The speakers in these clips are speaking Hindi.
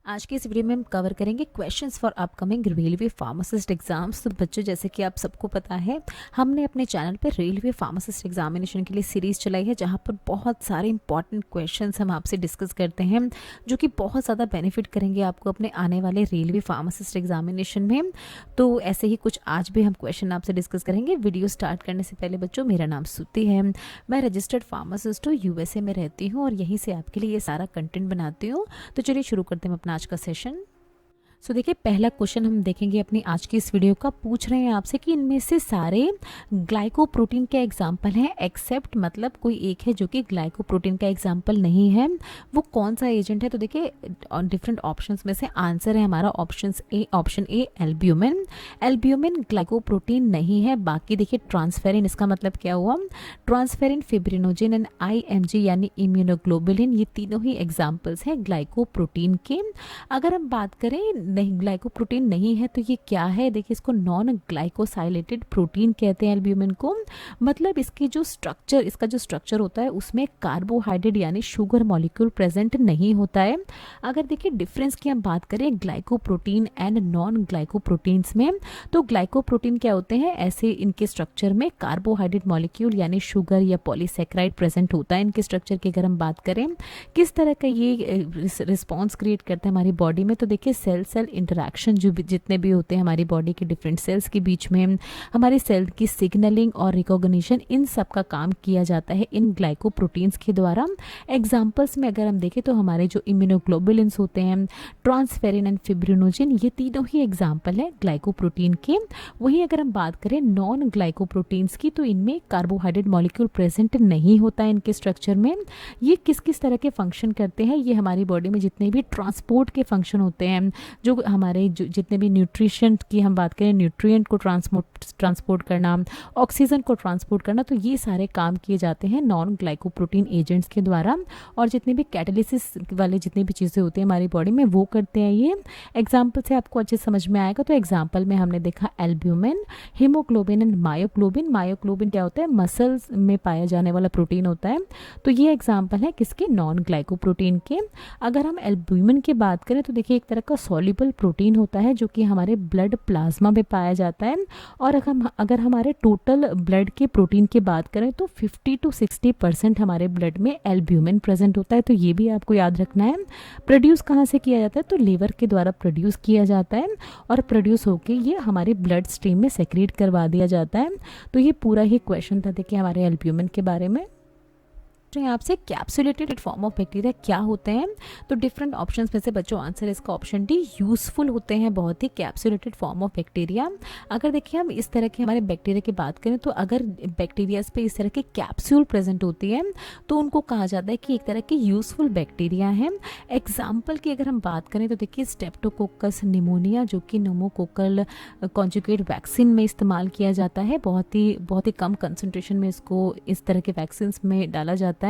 आज की इस वीडियो में हम कवर करेंगे questions for upcoming railway pharmacist exams. तो बच्चों, जैसे कि आप सबको पता है, हमने अपने चैनल पर रेलवे फार्मासिस्ट एग्जामिनेशन के लिए सीरीज़ चलाई है, जहां पर बहुत सारे इंपॉर्टेंट क्वेश्चंस हम आपसे डिस्कस करते हैं, जो कि बहुत ज़्यादा बेनिफिट करेंगे आपको अपने आने वाले रेलवे फार्मासिस्ट एग्जामिनेशन में। तो ऐसे ही कुछ आज भी हम क्वेश्चन आपसे डिस्कस करेंगे। वीडियो स्टार्ट करने से पहले बच्चों, मेरा नाम श्रुति है, मैं रजिस्टर्ड फार्मासिस्ट हूँ, यूएसए में रहती हूँ और यहीं से आपके लिए ये सारा कंटेंट बनाती हूँ। तो चलिए शुरू करते हैं अपना आज का सेशन। सो देखिए, पहला क्वेश्चन हम देखेंगे अपनी आज की इस वीडियो का। पूछ रहे हैं आपसे कि इनमें से सारे ग्लाइकोप्रोटीन के एग्जाम्पल हैं एक्सेप्ट, मतलब कोई एक है जो कि ग्लाइकोप्रोटीन का एग्जाम्पल नहीं है, वो कौन सा एजेंट है। तो देखिए, डिफरेंट ऑप्शंस में से आंसर है हमारा option A albumin. Albumin glycoprotein नहीं है। बाकी देखिए, ट्रांसफेरिन, इसका मतलब क्या हुआ, ट्रांसफेरिन, फिब्रिनोजेन एंड आईएमजी यानी इम्यूनोग्लोबुलिन, ये तीनों ही एग्जाम्पल्स हैं ग्लाइकोप्रोटीन के। अगर हम बात करें नहीं, ग्लाइकोप्रोटीन नहीं है, तो ये क्या है। देखिए, इसको नॉन ग्लाइकोसाइलेटेड प्रोटीन कहते हैं एल्ब्यूमिन को। मतलब इसकी जो स्ट्रक्चर, इसका जो स्ट्रक्चर होता है उसमें कार्बोहाइड्रेट यानी शुगर मॉलिक्यूल प्रेजेंट नहीं होता है। अगर देखिए डिफरेंस की हम बात करें ग्लाइकोप्रोटीन एंड नॉन ग्लाइकोप्रोटीन्स में, तो ग्लाइकोप्रोटीन क्या होते हैं, ऐसे इनके स्ट्रक्चर में कार्बोहाइड्रेट मॉलिक्यूल यानी शुगर या पॉलीसेकेराइड प्रेजेंट होता है इनके स्ट्रक्चर की। अगर हम बात करें किस तरह का ये रिस्पॉन्स क्रिएट करता है हमारी बॉडी में, तो देखिए सेल इंटरैक्शन जो जितने भी होते हैं हमारी बॉडी के डिफरेंट सेल्स के बीच में, हमारे सेल की सिग्नलिंग और रिकॉग्निशन, इन सब का काम किया जाता है इन ग्लाइकोप्रोटीन्स के द्वारा। एग्जाम्पल्स में अगर हम देखें तो हमारे जो इम्यूनोग्लोबुलिन्स होते हैं, ट्रांसफेरिन एंड फिब्रिनोजेन, ये तीनों ही एग्जाम्पल है ग्लाइकोप्रोटीन के। वहीं अगर हम बात करें नॉन ग्लाइकोप्रोटीन्स की, तो इनमें कार्बोहाइड्रेट मॉलिक्यूल प्रेजेंट नहीं होता है इनके स्ट्रक्चर में। ये किस किस तरह के फंक्शन करते हैं, ये हमारी बॉडी में जितने भी ट्रांसपोर्ट के फंक्शन होते हैं, जो हमारे जितने भी न्यूट्रिशन की हम बात करें, न्यूट्रिएंट को ट्रांसपोर्ट करना, ऑक्सीजन को ट्रांसपोर्ट करना, तो ये सारे काम किए जाते हैं नॉन ग्लाइकोप्रोटीन एजेंट्स के द्वारा। और जितने भी कैटालिसिस वाले जितनी भी चीज़ें होती हैं हमारी बॉडी में, वो करते हैं ये। एग्जाम्पल से आपको अच्छे समझ में आएगा। तो एग्जाम्पल में हमने देखा albumin, haemoglobin and myoglobin. Myoglobin क्या होता है, मसल्स में पाया जाने वाला प्रोटीन होता है। तो ये एग्जाम्पल है किसके, नॉन ग्लाइकोप्रोटीन के। अगर हम एल्ब्यूमिन की बात करें तो देखिए, एक तरह का सॉल्युबल प्रोटीन होता है जो कि हमारे ब्लड प्लाज्मा में पाया जाता है। और अगर हमारे टोटल ब्लड के प्रोटीन की बात करें तो 50 to 60% हमारे ब्लड में एल्ब्यूमिन प्रेजेंट होता है। तो ये भी आपको याद रखना है। प्रोड्यूस कहाँ से किया जाता है, तो लीवर के द्वारा प्रोड्यूस किया जाता है और प्रोड्यूस होकर ये हमारे ब्लड स्ट्रीम में सेक्रेट करवा दिया जाता है। तो ये पूरा ही क्वेश्चन था देखिए हमारे एल्ब्यूमिन के बारे में। आपसे कैप्सुलेटेड फॉर्म ऑफ बैक्टीरिया क्या होते हैं, तो डिफरेंट ऑप्शंस में से बच्चों आंसर इसका ऑप्शन डी, यूजफुल होते हैं बहुत ही कैप्सुलेटेड फॉर्म ऑफ बैक्टीरिया। अगर देखिए हम इस तरह के हमारे बैक्टीरिया की बात करें, तो अगर बैक्टीरियाज पे इस तरह की कैप्सूल प्रेजेंट होती है तो उनको कहा जाता है कि एक तरह की यूजफुल बैक्टीरिया है। एग्जाम्पल की अगर हम बात करें तो देखिए स्टेप्टोकोकस निमोनिया, जो कि नोमोकोकल कॉन्जुगेट वैक्सीन में इस्तेमाल किया जाता है। बहुत ही कम कंसंट्रेशन में इसको इस तरह के वैक्सीन में डाला जाता है।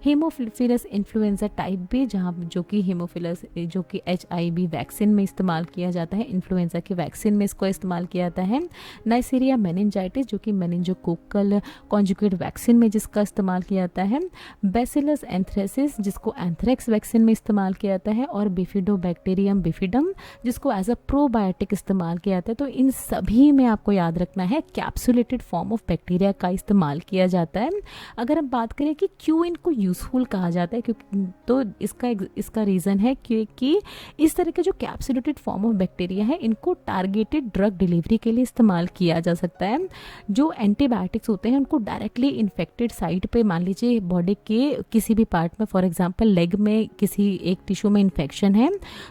हीमोफिलस इन्फ्लुएंजा टाइप बी, जहाँ जो कि हीमोफिलस जो कि HIV वैक्सीन में इस्तेमाल किया जाता है, इन्फ्लुएंजा की वैक्सीन में इसको इस्तेमाल किया जाता है। नाइसीरिया मेनिंजाइटिस, जो कि मेनिंजोकोकल कॉन्जुगेट वैक्सीन में जिसका इस्तेमाल किया जाता है। बैसिलस एंथ्रेसिस, जिसको एंथ्रेक्स वैक्सीन में इस्तेमाल किया जाता है। और बिफिडोबैक्टीरियम बिफिडम, जिसको एज अ प्रोबायोटिक इस्तेमाल किया जाता है। तो इन सभी में आपको याद रखना है कैप्सुलेटेड फॉर्म ऑफ बैक्टीरिया का इस्तेमाल किया जाता है। अगर हम बात करें कि क्यों इनको यूजफुल कहा जाता है, क्योंकि तो इसका रीज़न है कि इस तरह के जो कैप्सुलेटेड फॉर्म ऑफ बैक्टीरिया है, इनको टारगेटेड ड्रग डिलीवरी के लिए इस्तेमाल किया जा सकता है। जो एंटीबायोटिक्स होते हैं उनको डायरेक्टली इन्फेक्टेड साइट पे, मान लीजिए बॉडी के किसी भी पार्ट में, फॉर एग्जांपल लेग में किसी एक टिश्यू में इन्फेक्शन है,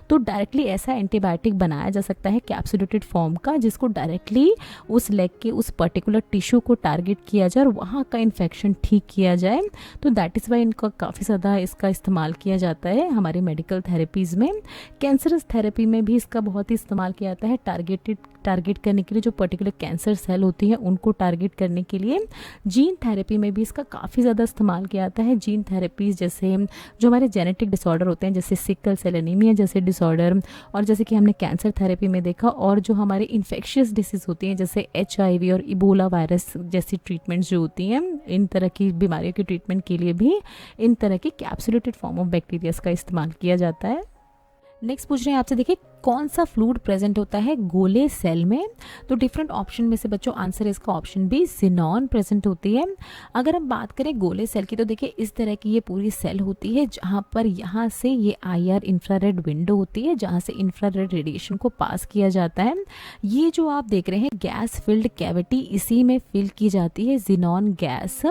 तो डायरेक्टली ऐसा एंटीबायोटिक बनाया जा सकता है कैप्सुलेटेड फॉर्म का, जिसको डायरेक्टली उस लेग के उस पर्टिकुलर टिश्यू को टारगेट किया जाए और वहाँ का इन्फेक्शन ठीक किया जाए। तो दैट इज़ वाई इनका काफ़ी ज़्यादा इसका इस्तेमाल किया जाता है हमारी मेडिकल थेरेपीज़ में। कैंसरस थेरेपी में भी इसका बहुत ही इस्तेमाल किया जाता है, टारगेट करने के लिए, जो पर्टिकुलर कैंसर सेल होती है उनको टारगेट करने के लिए। जीन थेरेपी में भी इसका काफ़ी ज़्यादा इस्तेमाल किया जाता है। जीन थेरेपीज जैसे जो हमारे जेनेटिक डिसऑर्डर होते हैं, जैसे सिकल सेल एनीमिया जैसे डिसऑर्डर, और जैसे कि हमने कैंसर थेरेपी में देखा, और जो हमारे इन्फेक्शियस डिसीज़ होती हैं जैसे HIV और इबोला वायरस जैसी ट्रीटमेंट्स जो होती हैं, इन तरह की बीमारियों के ट्रीटमेंट के लिए भी इन तरह की कैप्सुलेटेड फॉर्म ऑफ बैक्टीरियाज का इस्तेमाल किया जाता है। नेक्स्ट पूछ रहे हैं आपसे, देखिए कौन सा फ्लूइड प्रेजेंट होता है गोले सेल में? तो डिफरेंट ऑप्शन में से बच्चों आंसर इसका ऑप्शन बी ज़ीनॉन प्रेजेंट होती है। अगर हम बात करें गोले सेल की तो देखिए इस तरह की ये पूरी सेल होती है जहाँ पर यहाँ से ये IR इंफ्रारेड विंडो होती है जहाँ से इंफ्रारेड रेडिएशन को पास किया जाता है। ये जो आप देख रहे हैं गैस फिल्ड कैविटी, इसी में फिल की जाती है ज़ीनॉन गैस।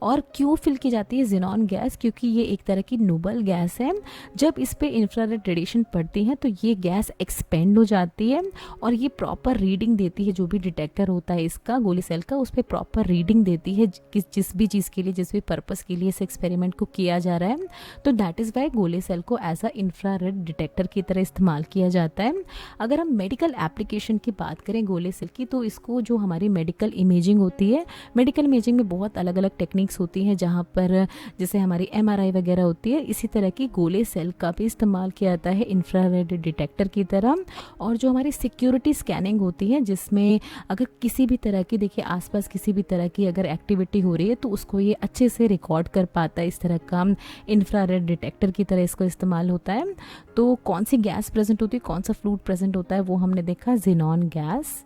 और क्यों फिल की जाती है ज़ीनॉन गैस? क्योंकि ये एक तरह की नोबल गैस है। जब इस पे इंफ्रारेड रेडिएशन पड़ती है तो ये गैस एक्सपेंड हो जाती है और ये प्रॉपर रीडिंग देती है। जो भी डिटेक्टर होता है इसका गोले सेल का, उस पर प्रॉपर रीडिंग देती है जिस भी चीज़ के लिए, जिस भी पर्पस के लिए इस एक्सपेरिमेंट को किया जा रहा है। तो दैट इज़ वाई गोले सेल को एज अ इंफ्रारेड डिटेक्टर की तरह इस्तेमाल किया जाता है। अगर हम मेडिकल एप्लीकेशन की बात करें गोले सेल की, तो इसको जो हमारी मेडिकल इमेजिंग होती है, मेडिकल इमेजिंग में बहुत अलग अलग टेक्निक्स होती हैं जहाँ पर जैसे हमारी MRI वगैरह होती है, इसी तरह की गोले सेल का भी इस्तेमाल किया जाता है इंफ्रारेड डिटेक्टर की तरह। और जो हमारी सिक्योरिटी स्कैनिंग होती है जिसमें अगर किसी भी तरह की, देखिए आसपास किसी भी तरह की अगर एक्टिविटी हो रही है तो उसको ये अच्छे से रिकॉर्ड कर पाता है। इस तरह का इंफ्रारेड डिटेक्टर की तरह इसको इस्तेमाल होता है। तो कौन सी गैस प्रेजेंट होती है, कौन सा फ्लूइड प्रेजेंट होता है, वो हमने देखा ज़ीनॉन गैस।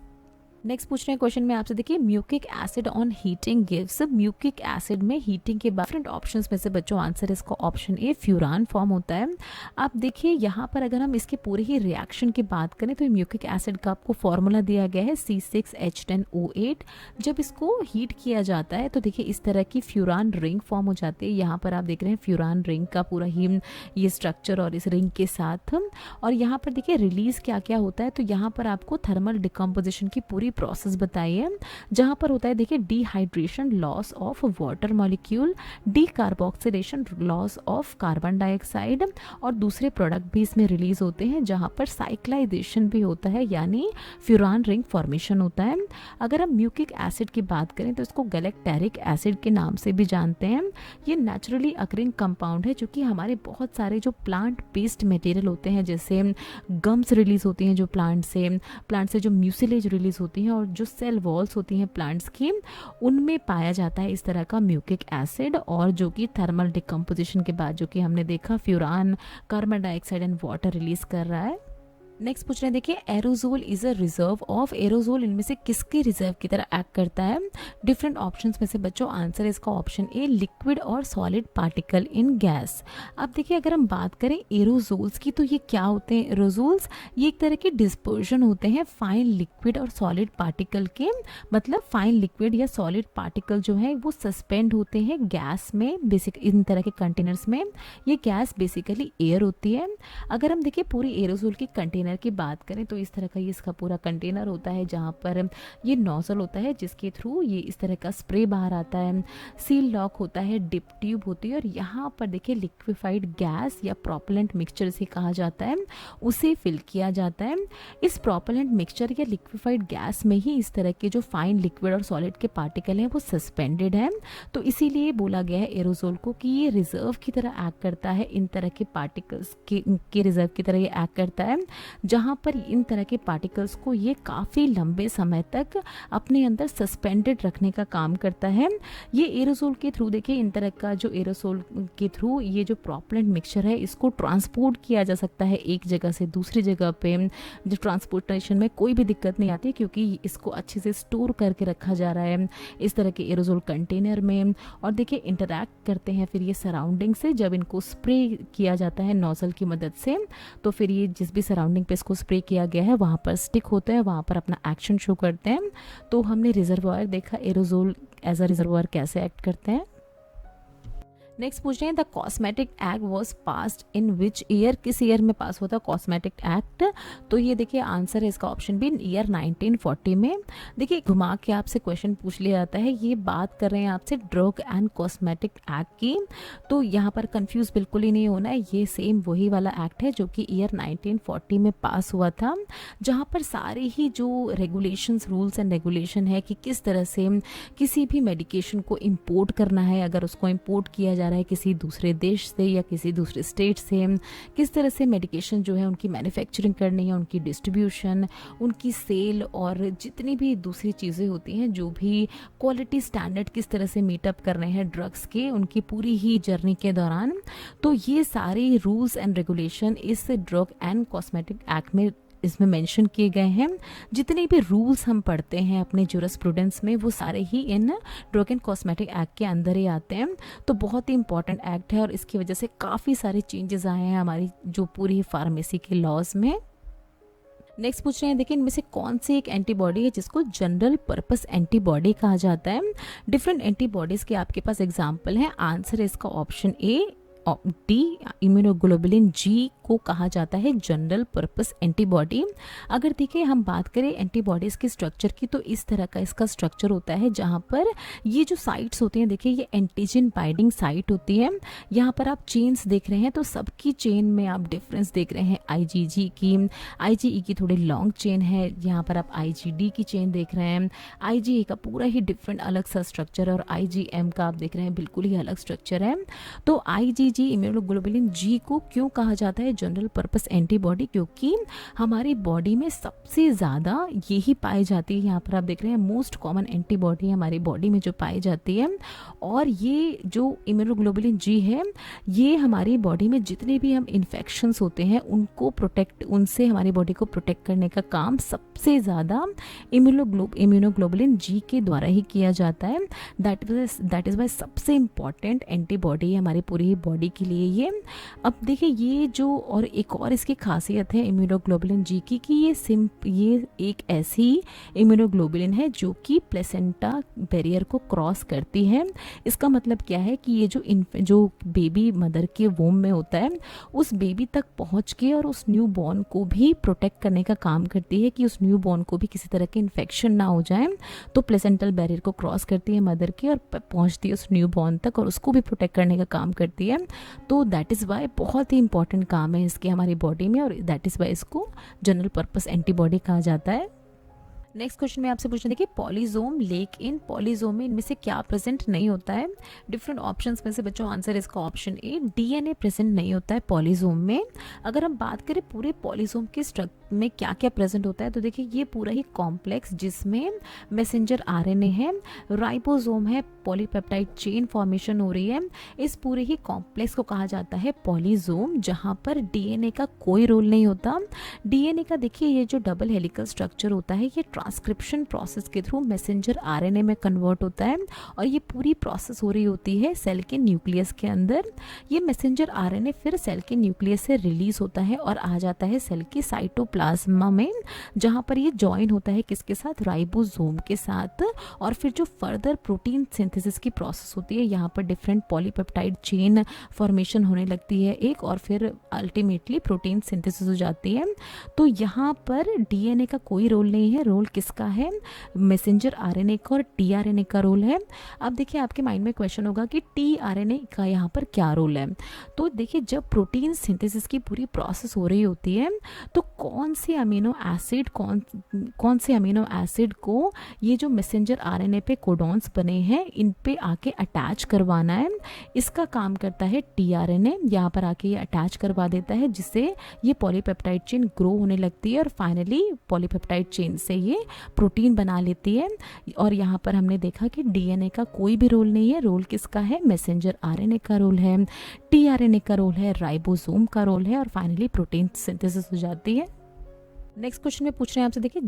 नेक्स्ट पूछ रहे हैं क्वेश्चन में आपसे, देखिए mucic acid on heating gives. Mucic acid में हीटिंग के बाद डिफरेंट ऑप्शंस में से बच्चों आंसर इसका ऑप्शन ए फ्यूरान फॉर्म होता है। आप देखिए यहाँ पर अगर हम इसके पूरे ही रिएक्शन की बात करें तो म्यूकिक एसिड का आपको फॉर्मूला दिया गया है C6H10O8। जब इसको हीट किया जाता है तो देखिए इस तरह की फ्यूरान रिंग फॉर्म हो जाती है। यहाँ पर आप देख रहे हैं फ्यूरान रिंग का पूरा ही ये स्ट्रक्चर और इस रिंग के साथ। और यहाँ पर देखिए रिलीज क्या क्या होता है, तो यहाँ पर आपको थर्मल डिकम्पोजिशन की पूरी प्रोसेस बताई है जहां पर होता है देखिए dehydration, loss of water molecule, decarboxylation, loss of carbon dioxide, और दूसरे प्रोडक्ट भी इसमें रिलीज होते हैं जहां पर साइक्लाइजेशन भी होता है यानी फ्यूरान रिंग फॉर्मेशन होता है। अगर हम म्यूकिक एसिड की बात करें तो इसको गैलेक्टेरिक एसिड के नाम से भी जानते हैं। ये नेचुरली अकरिंग कंपाउंड है जो कि हमारे बहुत सारे जो प्लांट बेस्ड मटेरियल होते हैं, जैसे गम्स रिलीज होती हैं जो प्लांट से जो म्यूसिलेज रिलीज होती हैं और जो सेल वॉल्स होती हैं प्लांट्स की, उनमें पाया जाता है इस तरह का म्यूकिक एसिड। और जो कि थर्मल डिकम्पोजिशन के बाद जो कि हमने देखा furan, carbon dioxide and water release कर रहा है। नेक्स्ट पूछ रहे हैं, देखिए aerosol is a reserve of. Aerosol इनमें से किसके रिजर्व की तरह एक्ट करता है? डिफरेंट ऑप्शंस में से बच्चों आंसर इसका ऑप्शन ए लिक्विड और सॉलिड पार्टिकल इन गैस। अब देखिए अगर हम बात करें एरोजोल्स की तो ये क्या होते हैं? एरोजोल्स ये एक तरह के डिस्पर्शन होते हैं फाइन लिक्विड और सॉलिड पार्टिकल के। मतलब फाइन लिक्विड या सॉलिड पार्टिकल जो है वो सस्पेंड होते हैं गैस में, बेसिक इन तरह के कंटेनर्स में। ये गैस बेसिकली एयर होती है। अगर हम देखिए पूरी एरोजोल की कंटेनर की बात करें तो इस तरह का ये इसका पूरा कंटेनर होता है जहाँ पर ये नोजल होता है जिसके थ्रू ये इस तरह का स्प्रे बाहर आता है। सील लॉक होता है, डिप ट्यूब होती है और यहाँ पर देखिए लिक्विफाइड गैस या प्रोपेलेंट मिक्सचर से कहा जाता है, उसे फिल किया जाता है। इस प्रोपेलेंट मिक्सचर या लिक्विफाइड गैस में ही इस तरह के जो फाइन लिक्विड और सॉलिड के पार्टिकल हैं वो सस्पेंडेड हैं। तो इसीलिए बोला गया है एरोजोल को कि ये रिजर्व की तरह एक्ट करता है, इन तरह के पार्टिकल्स के रिजर्व की तरह ये एक्ट करता है जहाँ पर इन तरह के पार्टिकल्स को ये काफ़ी लंबे समय तक अपने अंदर सस्पेंडेड रखने का काम करता है। ये एरोसोल के थ्रू देखिए इन तरह का जो एरोसोल के थ्रू ये जो प्रोपेलेंट मिक्सचर है इसको ट्रांसपोर्ट किया जा सकता है एक जगह से दूसरी जगह पे। जो ट्रांसपोर्टेशन में कोई भी दिक्कत नहीं आती क्योंकि इसको अच्छे से स्टोर करके रखा जा रहा है इस तरह के एरोसोल कंटेनर में। और देखिए इंटरैक्ट करते हैं फिर ये सराउंडिंग से, जब इनको स्प्रे किया जाता है नोजल की मदद से तो फिर ये जिस भी सराउंडिंग पे इसको स्प्रे किया गया है वहाँ पर स्टिक होते हैं, वहाँ पर अपना एक्शन शो करते हैं। तो हमने रिजर्वायर देखा एरोसोल एज अ रिजर्वायर कैसे एक्ट करते हैं। नेक्स्ट पूछ रहे हैं the cosmetic act was passed in which year, किस ईयर में पास हुआ था कॉस्मेटिक एक्ट? तो ये देखिए आंसर है इसका ऑप्शन बी ईयर 1940 में। देखिए घुमा के आपसे क्वेश्चन पूछ लिया जाता है, ये बात कर रहे हैं आपसे ड्रग एंड कॉस्मेटिक एक्ट की, तो यहाँ पर कंफ्यूज बिल्कुल ही नहीं होना है, ये सेम वही वाला एक्ट है जो कि ईयर 1940 में पास हुआ था, जहाँ पर सारे ही जो रेगुलेशंस रूल्स एंड रेगुलेशन है कि किस तरह से किसी भी मेडिकेशन को इम्पोर्ट करना है, अगर उसको इम्पोर्ट किया जा रहा है किसी दूसरे देश से या किसी दूसरे स्टेट से, किस तरह से मेडिकेशन जो है उनकी मैन्युफैक्चरिंग करनी है, उनकी डिस्ट्रीब्यूशन, उनकी सेल और जितनी भी दूसरी चीज़ें होती हैं, जो भी क्वालिटी स्टैंडर्ड किस तरह से मीटअप करने हैं ड्रग्स के उनकी पूरी ही जर्नी के दौरान। तो ये सारे रूल्स एंड रेगुलेशन इस ड्रग एंड कॉस्मेटिक एक्ट में इसमें मेंशन किए गए हैं। जितने भी रूल्स हम पढ़ते हैं अपने जूरिस्प्रूडेंस में वो सारे ही इन ड्रग एंड कॉस्मेटिक एक्ट के अंदर ही आते हैं। तो बहुत ही इंपॉर्टेंट एक्ट है और इसकी वजह से काफ़ी सारे चेंजेस आए हैं हमारी जो पूरी फार्मेसी के लॉज में। नेक्स्ट पूछ रहे हैं, देखिए इनमें से कौन सी एक एंटीबॉडी है जिसको जनरल पर्पस एंटीबॉडी कहा जाता है। डिफरेंट एंटीबॉडीज़ के आपके पास एग्जाम्पल हैं। आंसर है इसका option A D, immunoglobulin G को कहा जाता है जनरल पर्पस एंटीबॉडी। अगर देखिए हम बात करें एंटीबॉडीज़ के स्ट्रक्चर की, तो इस तरह का इसका स्ट्रक्चर होता है जहाँ पर ये जो साइट्स होती हैं, देखिए ये एंटीजन बाइंडिंग साइट होती है। यहाँ पर आप चेन्स देख रहे हैं तो सबकी चेन में आप डिफरेंस देख रहे हैं। आईजीजी की, आईजीई की थोड़ी लॉन्ग चेन है, यहाँ पर आप आईजीडी की चेन देख रहे हैं। आईजीई का पूरा ही डिफरेंट अलग सा स्ट्रक्चर और आईजीएम का आप देख रहे हैं बिल्कुल ही अलग स्ट्रक्चर है। तो आईजीजी इम्यूनोग्लोबुलिन जी को क्यों कहा जाता है जनरल पर्पस एंटीबॉडी, क्योंकि हमारी बॉडी में सबसे ज़्यादा यही पाई जाती है। यहाँ पर आप देख रहे हैं मोस्ट कॉमन एंटीबॉडी हमारी बॉडी में जो पाई जाती है। और ये जो इम्यूनोग्लोबुलिन जी है ये हमारी बॉडी में जितने भी हम इन्फेक्शंस होते हैं उनको प्रोटेक्ट, उनसे हमारी बॉडी को प्रोटेक्ट करने का काम सबसे ज़्यादा इम्यूनोग्लोबुलिन जी के द्वारा ही किया जाता है। दैट इज़ वाई सबसे इम्पॉर्टेंट एंटीबॉडी है हमारी पूरी बॉडी के लिए ये। अब देखिए ये जो और एक और इसकी खासियत है इम्यूनोग्लोबुलिन जी की कि ये एक ऐसी इम्यूनोग्लोबुलिन है जो कि प्लेसेंटा बैरियर को क्रॉस करती है। इसका मतलब क्या है कि ये जो बेबी मदर के वोम में होता है उस बेबी तक पहुंच के और उस न्यू बॉर्न को भी प्रोटेक्ट करने का काम करती है कि उस न्यू बॉर्न को भी किसी तरह के इन्फेक्शन ना हो जाए। तो प्लेसेंटल बैरियर को क्रॉस करती है मदर के और पहुंचती है उस न्यू बॉर्न तक और उसको भी प्रोटेक्ट करने का काम करती है। तो दैट इज़ वाई बहुत ही इंपॉर्टेंट काम है इसके हमारी बॉडी में और दैट इज़ वाई इसको जनरल पर्पस एंटीबॉडी कहा जाता है। नेक्स्ट क्वेश्चन में आपसे पूछना, देखिए पॉलीजोम लेक इन पॉलीजोम में इनमें से क्या प्रेजेंट नहीं होता है। डिफरेंट ऑप्शंस में से बच्चों आंसर इसका ऑप्शन ए डीएनए प्रेजेंट नहीं होता है पॉलीजोम में। अगर हम बात करें पूरे पॉलीजोम के स्ट्रक्चर में क्या क्या प्रेजेंट होता है तो देखिए ये पूरा ही कॉम्प्लेक्स जिसमें मैसेंजर आरएनए है, राइबोसोम है, पॉलीपेप्टाइड चेन फॉर्मेशन हो रही है। इस पूरे ही कॉम्प्लेक्स को कहा जाता है पॉलीजोम, जहाँ पर डीएनए का कोई रोल नहीं होता। डीएनए का देखिए ये जो डबल हेलिकल स्ट्रक्चर होता है ये ट्रांसक्रिप्शन प्रोसेस के थ्रू मैसेंजर आरएनए में कन्वर्ट होता है और ये पूरी प्रोसेस हो रही होती है सेल के न्यूक्लियस के अंदर। ये मैसेंजर आरएनए फिर सेल के न्यूक्लियस से रिलीज होता है और आ जाता है सेल के साइटोप्लाज्मा में, जहाँ पर ये ज्वाइन होता है किसके साथ, राइबोसोम के साथ। और फिर जो फर्दर प्रोटीन सिंथेसिस की प्रोसेस होती है यहाँ पर डिफरेंट पॉलीपेप्टाइड चेन फॉर्मेशन होने लगती है एक, और फिर अल्टीमेटली प्रोटीन सिंथेसिस हो जाती है। तो यहाँ पर डीएनए का कोई रोल नहीं है, रोल किसका है, मैसेंजर आरएनए का और टीआरएनए का रोल है। अब देखिए आपके माइंड में क्वेश्चन होगा कि टीआरएनए का यहाँ पर क्या रोल है। तो देखिए जब प्रोटीन सिंथेसिस की पूरी प्रोसेस हो रही होती है तो कौन से अमीनो एसिड को ये जो मैसेंजर आरएनए पे कोडॉन्स बने हैं इन पे आके अटैच करवाना है, इसका काम करता है टीआरएनए। यहाँ पर आके ये अटैच करवा देता है जिससे ये पॉलीपेप्टाइड चेन ग्रो होने लगती है और फाइनली पॉलीपेप्टाइड चेन से ये प्रोटीन बना लेती है। और यहाँ पर हमने देखा कि डीएनए का कोई भी रोल नहीं है, रोल किसका है, मैसेंजर आरएनए का रोल है, टीआरएनए का रोल है, राइबोसोम का रोल है और फाइनली प्रोटीन सिंथेसिस हो जाती है। नेक्स्ट क्वेश्चन में पूछ रहे हैं आपसे, देखिए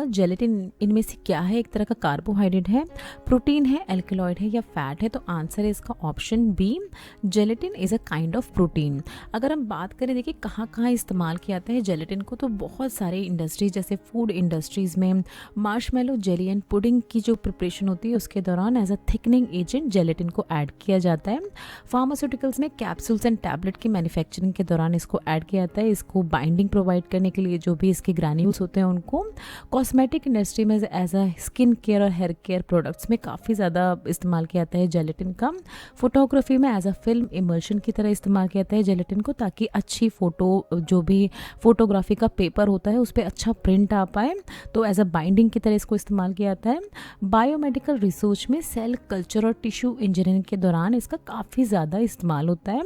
जेलेटिन इनमें से क्या है, एक तरह का कार्बोहाइड्रेट है, प्रोटीन है, एल्कलॉइड है या फैट है। तो आंसर है इसका option B, gelatin is a kind of protein. अगर हम बात करें देखिए कहाँ कहाँ इस्तेमाल किया जाता है जेलेटिन को, तो बहुत सारे इंडस्ट्रीज जैसे फूड इंडस्ट्रीज़ में मार्शमेलो जेली एंड पुडिंग की जो प्रिपरेशन होती है उसके दौरान as a thickening agent gelatin को ऐड किया जाता है। फार्मास्यूटिकल्स में कैप्सूल्स एंड टैबलेट की मैन्युफैक्चरिंग के दौरान इसको ऐड किया जाता है, इसको बाइंडिंग प्रोवाइड करने के लिए ये जो भी इसके ग्रैन्यूल्स होते हैं उनको कॉस्मेटिक इंडस्ट्री में एज अ स्किन केयर और हेयर केयर प्रोडक्ट्स में काफ़ी ज़्यादा इस्तेमाल किया जाता है जेलेटिन का। फोटोग्राफी में एज अ फिल्म इमल्शन की तरह इस्तेमाल किया जाता है जेलेटिन को, ताकि अच्छी फ़ोटो जो भी फोटोग्राफी का पेपर होता है उस पर अच्छा प्रिंट आ पाए, तो एज अ बाइंडिंग की तरह इसको इस्तेमाल किया जाता है। बायोमेडिकल रिसर्च में सेल कल्चर और टिश्यू इंजीनियरिंग के दौरान इसका काफ़ी ज़्यादा इस्तेमाल होता है।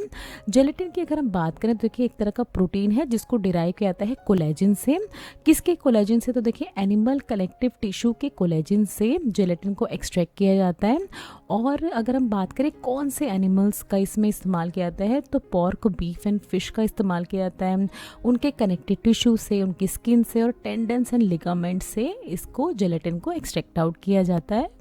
जेलेटिन की अगर हम बात करें तो देखिए एक तरह का प्रोटीन है जिसको डिराइव किया जाता है कोलेजिन से। किसके कोलेजिन से? तो देखिए एनिमल कलेक्टिव टिश्यू के कोलेजिन से जेलेटिन को एक्सट्रैक्ट किया जाता है। और अगर हम बात करें कौन से एनिमल्स का इसमें इस्तेमाल किया जाता है, तो पॉर्क, बीफ एंड फिश का इस्तेमाल किया जाता है। उनके कनेक्टिव टिश्यू से, उनकी स्किन से और टेंडन्स एंड लिगामेंट से इसको जेलेटिन को एक्सट्रैक्ट आउट किया जाता है।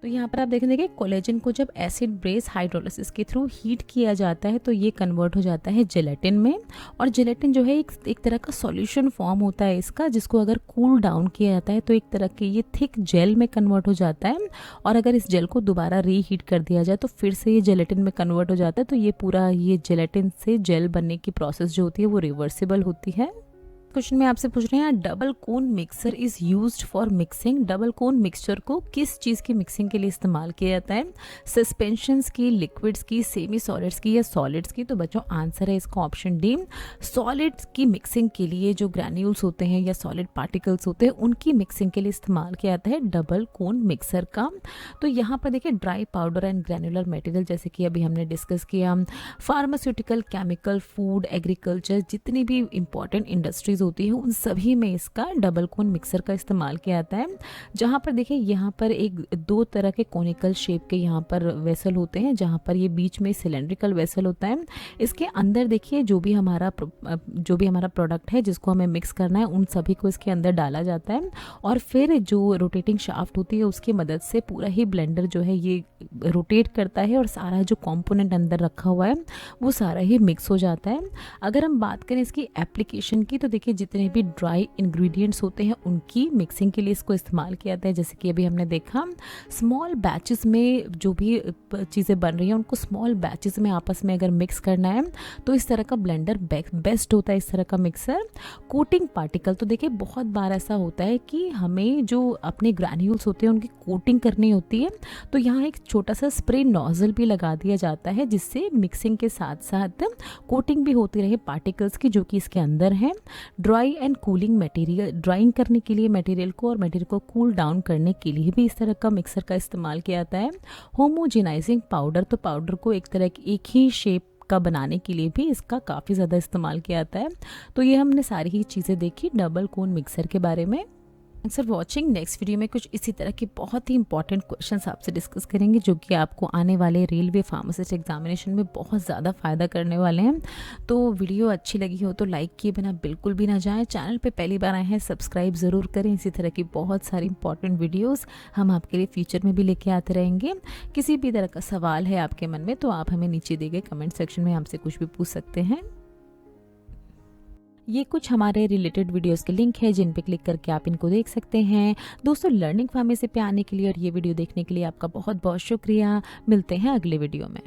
तो यहाँ पर आप देखेंगे कि कोलेजन को जब एसिड बेस हाइड्रोलिसिस के थ्रू हीट किया जाता है तो ये कन्वर्ट हो जाता है जेलेटिन में। और जेलेटिन जो है एक तरह का सॉल्यूशन फॉर्म होता है इसका, जिसको अगर कूल डाउन किया जाता है तो एक तरह के ये थिक जेल में कन्वर्ट हो जाता है। और अगर इस जेल को दोबारा रीहीट कर दिया जाए तो फिर से ये जेलेटिन में कन्वर्ट हो जाता है। तो ये पूरा ये जेलेटिन से जेल बनने की प्रोसेस जो होती है वो रिवर्सिबल होती है। क्वेश्चन में आपसे पूछ रहे हैं double cone mixer is used for mixing. Double cone mixture को किस चीज़ की मिक्सिंग के लिए इस्तेमाल किया जाता है? सस्पेंशंस की, लिक्विड्स की, सेमी सॉलिड्स की या सॉलिड्स की? तो बच्चों आंसर है इसका ऑप्शन डी। सॉलिड्स की मिक्सिंग के लिए जो ग्रैन्यूल्स होते हैं या सॉलिड पार्टिकल्स होते हैं उनकी मिक्सिंग के लिए इस्तेमाल किया जाता है डबल कोन मिक्सर का। तो यहाँ पर देखिए dry powder and granular material जैसे कि अभी हमने डिस्कस किया, फार्मास्यूटिकल, केमिकल, फूड, एग्रीकल्चर, जितनी भी इंपॉर्टेंट इंडस्ट्रीज होती है उन सभी में इसका डबल कोन मिक्सर का इस्तेमाल किया जाता है। जहाँ पर देखिए यहाँ पर एक दो तरह के कोनिकल शेप के यहाँ पर वेसल होते हैं, जहाँ पर ये बीच में सिलेंड्रिकल वेसल होता है। इसके अंदर देखिए जो भी हमारा प्रोडक्ट है जिसको हमें मिक्स करना है उन सभी को इसके अंदर डाला जाता है। और फिर जो रोटेटिंग शाफ्ट होती है उसकी मदद से पूरा ही ब्लेंडर जो है ये रोटेट करता है और सारा जो कंपोनेंट अंदर रखा हुआ है वो सारा ही मिक्स हो जाता है। अगर हम बात करें इसकी एप्लीकेशन की तो देखिए जितने भी ड्राई इंग्रेडिएंट्स होते हैं उनकी मिक्सिंग के लिए इसको इस्तेमाल किया जाता है। जैसे कि अभी हमने देखा स्मॉल बैचेस में जो भी चीज़ें बन रही हैं उनको स्मॉल बैचेस में आपस में अगर मिक्स करना है तो इस तरह का ब्लेंडर बेस्ट होता है, इस तरह का मिक्सर। कोटिंग पार्टिकल तो देखिए बहुत बार ऐसा होता है कि हमें जो अपने ग्रैन्यूल्स होते हैं उनकी कोटिंग करनी होती है, तो यहाँ एक छोटा सा स्प्रे नोजल भी लगा दिया जाता है जिससे मिक्सिंग के साथ साथ कोटिंग भी होती रहे पार्टिकल्स की जो कि इसके अंदर हैं। Dry and cooling material, drawing करने के लिए मटेरियल को और मटेरियल को कूल डाउन करने के लिए भी इस तरह का मिक्सर का इस्तेमाल किया जाता है। होमोजेनाइजिंग पाउडर, तो पाउडर को एक ही शेप का बनाने के लिए भी इसका काफ़ी ज़्यादा इस्तेमाल किया जाता है। तो ये हमने सारी ही चीज़ें देखी डबल कोन मिक्सर के बारे में। Thanks for watching. Next video में कुछ इसी तरह के बहुत ही इंपॉर्टेंट क्वेश्चंस आपसे डिस्कस करेंगे जो कि आपको आने वाले रेलवे फार्मासिस्ट एग्जामिनेशन में बहुत ज़्यादा फ़ायदा करने वाले हैं। तो वीडियो अच्छी लगी हो तो लाइक किए बिना बिल्कुल भी ना जाएं। चैनल पे पहली बार आए हैं सब्सक्राइब ज़रूर करें। इसी तरह की बहुत सारी इंपॉर्टेंट वीडियोज़ हम आपके लिए फ्यूचर में भी लेके आते रहेंगे। किसी भी तरह का सवाल है आपके मन में तो आप हमें नीचे दिए गए कमेंट सेक्शन में हमसे कुछ भी पूछ सकते हैं। ये कुछ हमारे रिलेटेड वीडियोस के लिंक है जिन पे क्लिक करके आप इनको देख सकते हैं। दोस्तों लर्निंग फार्मेसी पे आने के लिए और ये वीडियो देखने के लिए आपका बहुत बहुत शुक्रिया। मिलते हैं अगले वीडियो में।